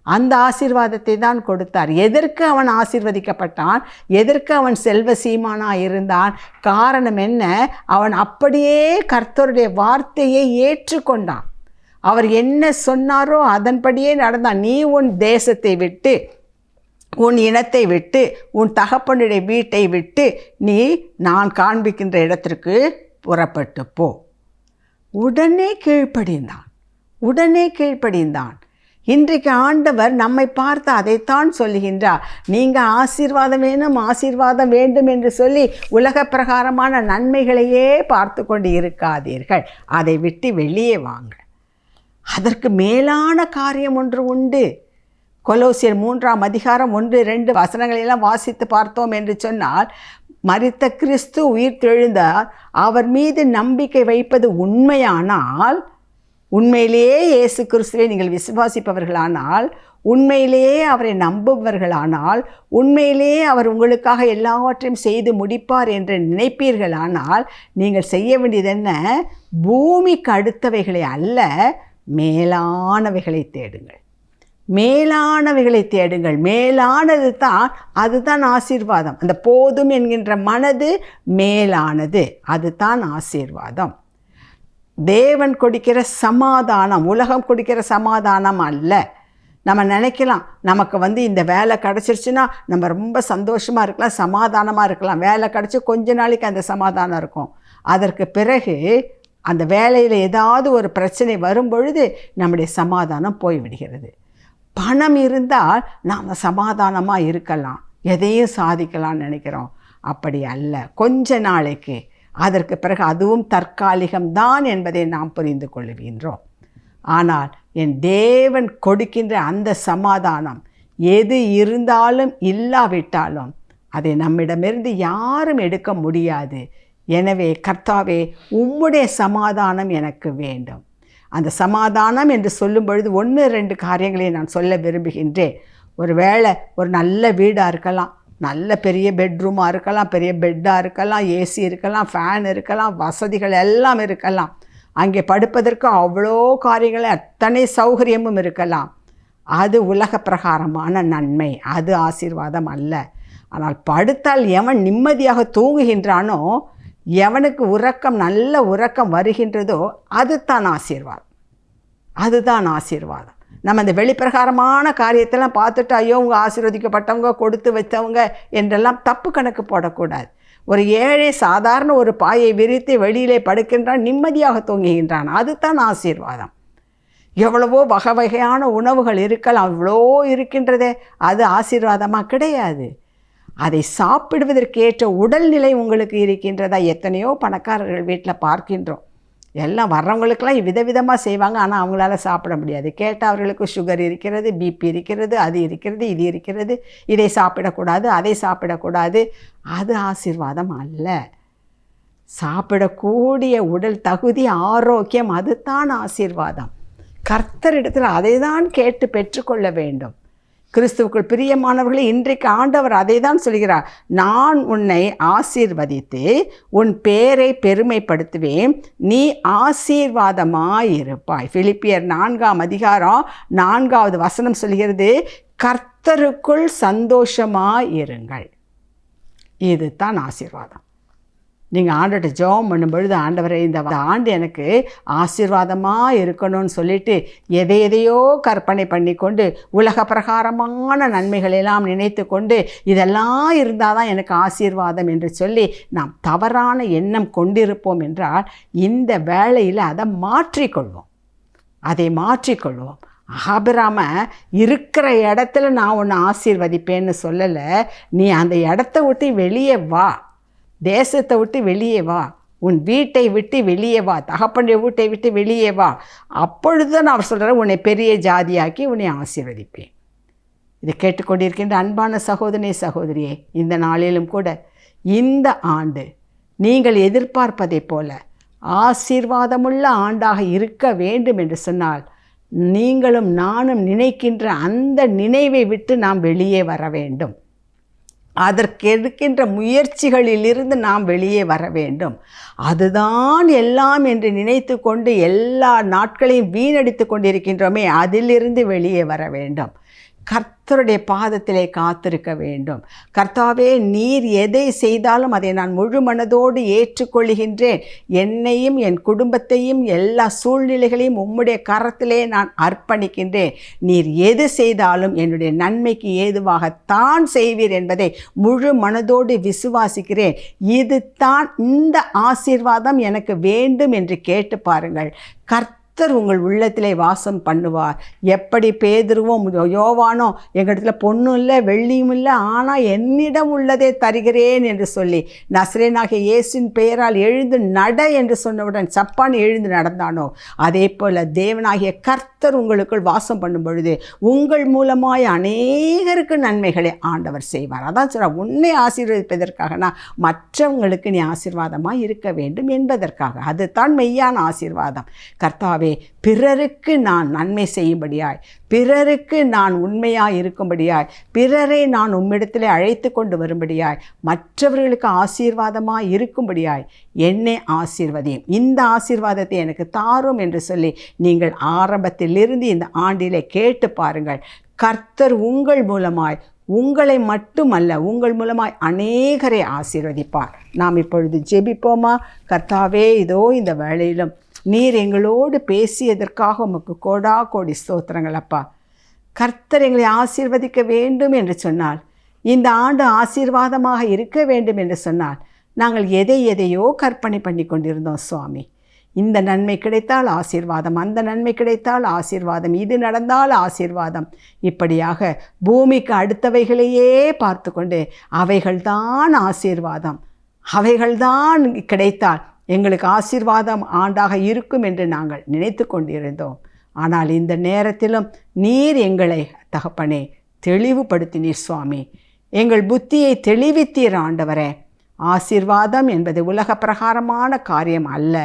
அந்த ஆசீர்வாதத்தை தான் கொடுத்தார். எதற்கு அவன் ஆசீர்வதிக்கப்பட்டான்? எதற்கு அவன் செல்வ சீமானாக இருந்தான்? காரணம் என்ன? அவன் அப்படியே கர்த்தருடைய வார்த்தையை ஏற்றுக்கொண்டான். அவர் என்ன சொன்னாரோ அதன்படியே நடந்தான். நீ உன் தேசத்தை விட்டு, உன் இனத்தை விட்டு, உன் தகப்பனுடைய வீட்டை விட்டு நீ நான் காண்பிக்கின்ற இடத்திற்கு புறப்பட்டு போ. உடனே கீழ்ப்படிந்தான். உடனே கீழ்ப்படிந்தான். இன்றைக்கு ஆண்டவர் நம்மை பார்த்து அதைத்தான் சொல்லுகின்றார். நீங்கள் ஆசீர்வாதம் வேணும், ஆசீர்வாதம் வேண்டும் என்று சொல்லி உலக பிரகாரமான நன்மைகளையே பார்த்து கொண்டு இருக்காதீர்கள். அதை விட்டு வெளியே வாங்க. அதற்கு மேலான காரியம் ஒன்று உண்டு. கொலோசியர் 3ஆம் அதிகாரம் 1-2 வசனங்களெல்லாம் வாசித்து பார்த்தோம் என்று சொன்னால், மரித்த கிறிஸ்து உயிர் தெழுந்தார், அவர் மீது நம்பிக்கை வைப்பது உண்மையானால், உண்மையிலேயே இயேசு கிறிஸ்துவை நீங்கள் விசுவாசிப்பவர்களானால், உண்மையிலேயே அவரை நம்புபவர்களானால், உண்மையிலேயே அவர் உங்களுக்காக எல்லாவற்றையும் செய்து முடிப்பார் என்று நினைப்பீர்களானால், நீங்கள் செய்ய வேண்டியது என்ன? பூமிக்கு அடுத்தவைகளை அல்ல, மேலானவைகளை தேடுங்கள். மேலானவைகளை தேடுங்கள். மேலானது தான், அதுதான் ஆசீர்வாதம். அந்த போதும் என்கின்ற மனது மேலானது, அதுதான் ஆசீர்வாதம். தேவன் கொடுக்கிற சமாதானம் உலகம் கொடுக்கிற சமாதானம் அல்ல. நம்ம நினைக்கலாம், நமக்கு இந்த வேலை கிடச்சிருச்சுன்னா நம்ம ரொம்ப சந்தோஷமாக இருக்கலாம், சமாதானமாக இருக்கலாம். வேலை கிடச்சி கொஞ்ச நாளைக்கு அந்த சமாதானம் இருக்கும். அதற்கு பிறகு அந்த வேலையில் ஏதாவது ஒரு பிரச்சனை வரும் பொழுது நம்முடைய சமாதானம் போய்விடுகிறது. பணம் இருந்தால் நாம் சமாதானமாக இருக்கலாம், எதையும் சாதிக்கலாம்னு நினைக்கிறோம். அப்படி அல்ல. கொஞ்ச நாளைக்கு, அதற்கு பிறகு அதுவும் தற்காலிகம்தான் என்பதை நாம் புரிந்து கொள்கின்றோம். ஆனால் என் தேவன் கொடுக்கின்ற அந்த சமாதானம் எது இருந்தாலும் இல்லாவிட்டாலும் அதை நம்மிடமிருந்து யாரும் எடுக்க முடியாது. எனவே கர்த்தாவே, உம்முடைய சமாதானம் எனக்கு வேண்டும். அந்த சமாதானம் என்று சொல்லும் பொழுது 1-2 காரியங்களை நான் சொல்ல விரும்புகின்றேன். ஒரு வேளை ஒரு நல்ல வீடாக இருக்கலாம், நல்ல பெரிய பெட்ரூமாக இருக்கலாம், பெரிய பெட்டாக இருக்கலாம், ஏசி இருக்கலாம், ஃபேன் இருக்கலாம், வசதிகள் எல்லாம் இருக்கலாம். அங்கே படுப்பதற்கு அவ்வளோ காரியங்கள், அத்தனை சௌகரியமும் இருக்கலாம். அது உலக பிரகாரமான நன்மை, அது ஆசீர்வாதம் அல்ல. ஆனால் படுத்தால் எவன் நிம்மதியாக தூங்குகின்றானோ, எவனுக்கு உறக்கம், நல்ல உறக்கம் வருகின்றதோ, அதுதான் ஆசீர்வாதம். அதுதான் ஆசீர்வாதம். நம்ம இந்த வெளிப்பிரகாரமான காரியத்தெல்லாம் பார்த்துட்டு, ஐயோ அவங்க ஆசீர்வதிக்கப்பட்டவங்க, கொடுத்து வச்சவங்க என்றெல்லாம் தப்பு கணக்கு போடக்கூடாது. ஒரு ஏழை சாதாரண ஒரு பாயை விரித்து வெளியிலே படுக்கின்றான், நிம்மதியாக தூங்குகின்றான், அதுதான் ஆசீர்வாதம். எவ்வளவோ வகை வகையான உணவுகள் இருக்கலாம், அவ்வளோ இருக்கின்றதே, அது ஆசீர்வாதமாக கிடையாது. அதை சாப்பிடுவதற்கு ஏற்ற உடல்நிலை உங்களுக்கு இருக்கின்றதா? எத்தனையோ பணக்காரர்கள் வீட்டில் பார்க்கின்றோம். எல்லாம் வர்றவங்களுக்கெல்லாம் விதவிதமாக செய்வாங்க, ஆனால் அவங்களால சாப்பிட முடியாது. கேட்டால் அவர்களுக்கு சுகர் இருக்கிறது, பிபி இருக்கிறது, அது இருக்கிறது, இது இருக்கிறது, இதை சாப்பிடக்கூடாது, அதை சாப்பிடக்கூடாது. அது ஆசீர்வாதம் அல்ல. சாப்பிடக்கூடிய உடல் தகுதி, ஆரோக்கியம், அதுதான் ஆசீர்வாதம். கர்த்தரிடத்தில் அதை தான் கேட்டு பெற்றுக்கொள்ள வேண்டும். கிறிஸ்துவுக்குள் பிரியமானவர்களே, இன்றைக்கு ஆண்டவர் அதை தான் சொல்கிறார். நான் உன்னை ஆசீர்வதித்து உன் பேரை பெருமைப்படுத்துவேன், நீ ஆசீர்வாதமாயிருப்பாய். பிலிப்பியர் 4ஆம் அதிகாரம் 4வது வசனம் சொல்கிறது, கர்த்தருக்குள் சந்தோஷமாயிருங்கள். இது தான் ஆசீர்வாதம். நீங்கள் ஆண்டவர்கிட்ட ஜெபம் பண்ணும்பொழுது, ஆண்டவரே இந்த ஆண்டு எனக்கு ஆசீர்வாதமாக இருக்கணும்னு சொல்லிட்டு எதையோ கற்பனை பண்ணி கொண்டு உலக பிரகாரமான நன்மைகளெல்லாம் நினைத்து கொண்டு இதெல்லாம் இருந்தால் தான் எனக்கு ஆசீர்வாதம் என்று சொல்லி நாம் தவறான எண்ணம் கொண்டிருப்போம் என்றால், இந்த வேளையில் அதை மாற்றிக்கொள்வோம். அதை மாற்றிக்கொள்வோம். ஆபிரகாம இருக்கிற இடத்துல நான் உன்னை ஆசீர்வதிப்பேன்னு சொல்லலை. நீ அந்த இடத்த விட்டு வெளியே வா, தேசத்தை விட்டு வெளியே வா, உன் வீட்டை விட்டு வெளியே வா, தகப்பனுடைய வீட்டை விட்டு வெளியே வா. அப்பொழுது தான் அவர் சொல்கிறார், உன்னை பெரிய ஜாதியாக்கி உன்னை ஆசீர்வதிப்பேன். இதை கேட்டுக்கொண்டிருக்கின்ற அன்பான சகோதரனே, சகோதரியே, இந்த நாளிலும் கூட இந்த ஆண்டு நீங்கள் எதிர்பார்ப்பதைப் போல ஆசீர்வாதமுள்ள ஆண்டாக இருக்க வேண்டும் என்று சொன்னால், நீங்களும் நானும் நினைக்கின்ற அந்த நினைவை விட்டு நாம் வெளியே வர வேண்டும். அதற்கு எடுக்கின்ற முயற்சிகளிலிருந்து நாம் வெளியே வர வேண்டும். அதுதான் எல்லாம் என்று நினைத்து கொண்டு எல்லா நாட்களையும் வீணடித்து கொண்டிருக்கின்றோமே, அதிலிருந்து வெளியே வர வேண்டும். கர்த்தருடைய பாதத்திலே காத்திருக்க வேண்டும். கர்த்தாவே, நீர் எதை செய்தாலும் அதை நான் முழு மனதோடு ஏற்றுக்கொள்கின்றேன். என்னையும் என் குடும்பத்தையும் எல்லா சூழ்நிலைகளையும் உம்முடைய கரத்திலே நான் அர்ப்பணிக்கின்றேன். நீர் எது செய்தாலும் என்னுடைய நன்மைக்கு ஏதுவாகத்தான் செய்வீர் என்பதை முழு மனதோடு விசுவாசிக்கிறேன். இதுதான், இந்த ஆசீர்வாதம் எனக்கு வேண்டும் என்று கேட்டு பாருங்கள். கர்த்தர் உங்கள் உள்ளத்திலே வாசம் பண்ணுவார். எப்படி பேதுருவும் யோவானோ எங்களிடத்துல பொண்ணும் இல்லை வெள்ளியும் இல்லை, ஆனால் என்னிடம் உள்ளதே தருகிறேன் என்று சொல்லி நசரேயனாகிய இயேசுவின் பெயரால் எழுந்து நட என்று சொன்னவுடன் சப்பான் எழுந்து நடந்தானோ, அதே போல் தேவனாகிய கர்த்தர் உங்களுக்குள் வாசம் பண்ணும் பொழுது உங்கள் மூலமாய் அநேகருக்கு நன்மைகளை ஆண்டவர் செய்வார். அதான் சொல்ற, உன்னை ஆசீர்வதிப்பதற்காகனா மற்றவங்களுக்கு நீ ஆசீர்வாதமாக இருக்க வேண்டும் என்பதற்காக. அதுதான் மெய்யான ஆசீர்வாதம். கர்த்தாவே, பிறருக்கு நான் நன்மை செய்யும்படியாய், பிறருக்கு நான் உண்மையாய் இருக்கும்படியாய், பிறரை நான் உம்மிடத்திலே அழைத்து கொண்டு வரும்படியாய், மற்றவர்களுக்கு ஆசீர்வாதமாய் இருக்கும்படியாய் என்னை ஆசீர்வதியும். இந்த ஆசீர்வாதத்தை எனக்கு தாரும் என்று சொல்லி நீங்கள் ஆரம்பத்திலிருந்து இந்த ஆண்டிலே கேட்டு பாருங்கள். கர்த்தர் உங்கள் மூலமாய், உங்களை மட்டுமல்ல, உங்கள் மூலமாய் அநேகரை ஆசீர்வதிப்பார். நாம் இப்பொழுது ஜெபிப்போமா? கர்த்தாவே, இதோ இந்த வேளையிலும் நீர் எங்களோடு பேசியதற்காக உமக்கு கோடா கோடி ஸ்தோத்திரங்கள் அப்பா. கர்த்தர் எங்களை ஆசீர்வதிக்க வேண்டும் என்று சொன்னால், இந்த ஆண்டு ஆசீர்வாதமாக இருக்க வேண்டும் என்று சொன்னால், நாங்கள் எதையோ கற்பனை பண்ணி கொண்டிருந்தோம் சுவாமி. இந்த நன்மை கிடைத்தால் ஆசீர்வாதம், அந்த நன்மை கிடைத்தால் ஆசீர்வாதம், இது நடந்தால் ஆசீர்வாதம், இப்படியாக பூமிக்கு அடுத்தவைகளையே பார்த்து கொண்டு அவைகள்தான் ஆசீர்வாதம், அவைகள்தான் கிடைத்தால் எங்களுக்கு ஆசீர்வாதம் ஆண்டாக இருக்கும் என்று நாங்கள் நினைத்து கொண்டிருந்தோம். ஆனால் இந்த நேரத்திலும் நீர் எங்களை தகப்பனே தெளிவுபடுத்தினீர் சுவாமி. எங்கள் புத்தியை தெளிவித்தீர் ஆண்டவரே. ஆசீர்வாதம் என்பது உலக பிரகாரமான காரியம் அல்ல,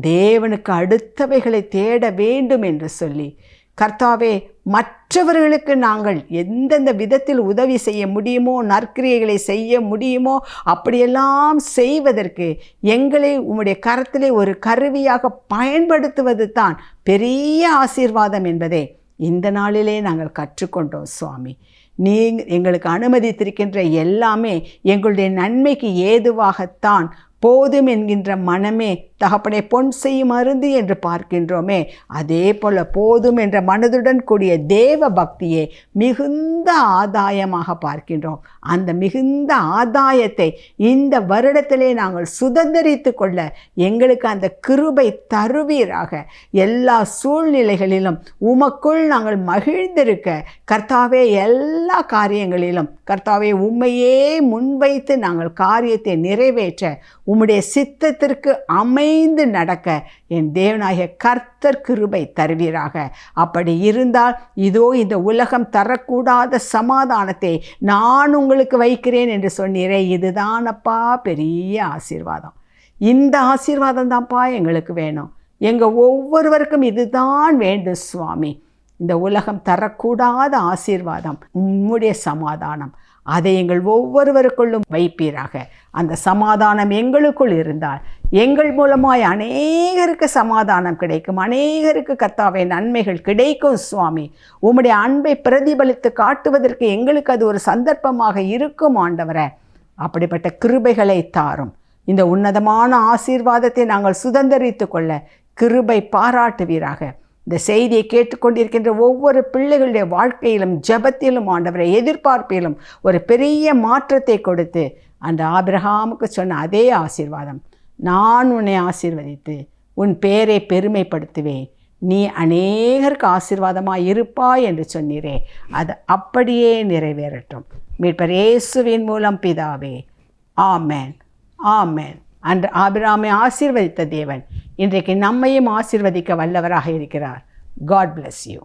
தேவனுக்கு அடுத்தவைகளை தேட வேண்டும் என்று சொல்லி, கர்த்தாவே, மற்றவர்களுக்கு நாங்கள் எந்தெந்த விதத்தில் உதவி செய்ய முடியுமோ, நற்கிரியைகளை செய்ய முடியுமோ, அப்படியெல்லாம் செய்வதற்கு எங்களை உம்முடைய கரத்திலே ஒரு கருவியாக பயன்படுத்துவது தான் பெரிய ஆசீர்வாதம் என்பதை இந்த நாளிலே நாங்கள் கற்றுக்கொண்டோம் சுவாமி. நீங்கள் எங்களுக்கு அனுமதித்திருக்கின்ற எல்லாமே எங்களுடைய நன்மைக்கு ஏதுவாகத்தான். போதும் என்கின்ற மனமே தகப்பனே பொன் செய்யும் மருந்து என்று பார்க்கின்றோமே, அதே போல் போதும் என்ற மனதுடன் கூடிய தேவ பக்தியை மிகுந்த ஆதாயமாக பார்க்கின்றோம். அந்த மிகுந்த ஆதாயத்தை இந்த வருடத்திலே நாங்கள் சுதந்திரித்து கொள்ள எங்களுக்கு அந்த கிருபை தருவீராக. எல்லா சூழ்நிலைகளிலும் உமக்குள் நாங்கள் மகிழ்ந்திருக்க கர்த்தாவே, எல்லா காரியங்களிலும் கர்த்தாவே உம்மையே முன்வைத்து நாங்கள் காரியத்தை நிறைவேற்ற உம்முடைய சித்தத்திற்கு அமைந்து நடக்க என் தேவனாகிய கர்த்தர் கிருபை தருவீராக. அப்படி இருந்தால் இதோ இந்த உலகம் தரக்கூடாத சமாதானத்தை நான் உங்களுக்கு வைக்கிறேன் என்று சொன்னீரே, இதுதானப்பா பெரிய ஆசீர்வாதம். இந்த ஆசீர்வாதம் தான்ப்பா எங்களுக்கு வேணும். எங்கள் ஒவ்வொருவருக்கும் இதுதான் வேண்டும் சுவாமி. இந்த உலகம் தரக்கூடாத ஆசீர்வாதம் உம்முடைய சமாதானம், அதை எங்கள் ஒவ்வொருவருக்குள்ளும் வைப்பீராக. அந்த சமாதானம் எங்களுக்குள் இருந்தால் எங்கள் மூலமாய் அநேகருக்கு சமாதானம் கிடைக்கும், அநேகருக்கு கர்த்தாவே நன்மைகள் கிடைக்கும் சுவாமி. உம்முடைய அன்பை பிரதிபலித்து காட்டுவதற்கு எங்களுக்கு அது ஒரு சந்தர்ப்பமாக இருக்கும் ஆண்டவரே. அப்படிப்பட்ட கிருபைகளை தாரும். இந்த உன்னதமான ஆசீர்வாதத்தை நாங்கள் சுதந்திரித்து கொள்ள கிருபை பாராட்டுவீராக. இந்த செய்தியை கேட்டுக்கொண்டிருக்கின்ற ஒவ்வொரு பிள்ளைகளுடைய வாழ்க்கையிலும் ஜெபத்திலும் ஆண்டவரை எதிர்பார்ப்பிலும் ஒரு பெரிய மாற்றத்தை கொடுத்து அந்த ஆபிரகாமுக்கு சொன்ன அதே ஆசீர்வாதம், நான் உன்னை ஆசீர்வதித்து உன் பேரை பெருமைப்படுத்துவேன், நீ அநேகருக்கு ஆசீர்வாதமாக இருப்பாய் என்று சொன்னீரே, அது அப்படியே நிறைவேறட்டும். மீட்பர் இயேசுவின் மூலம் பிதாவே, ஆமென், ஆமென். அன்று ஆபிரகாமை ஆசீர்வதித்த தேவன் இன்றைக்கு நம்மையும் ஆசீர்வதிக்க வல்லவராக இருக்கிறார். God bless you.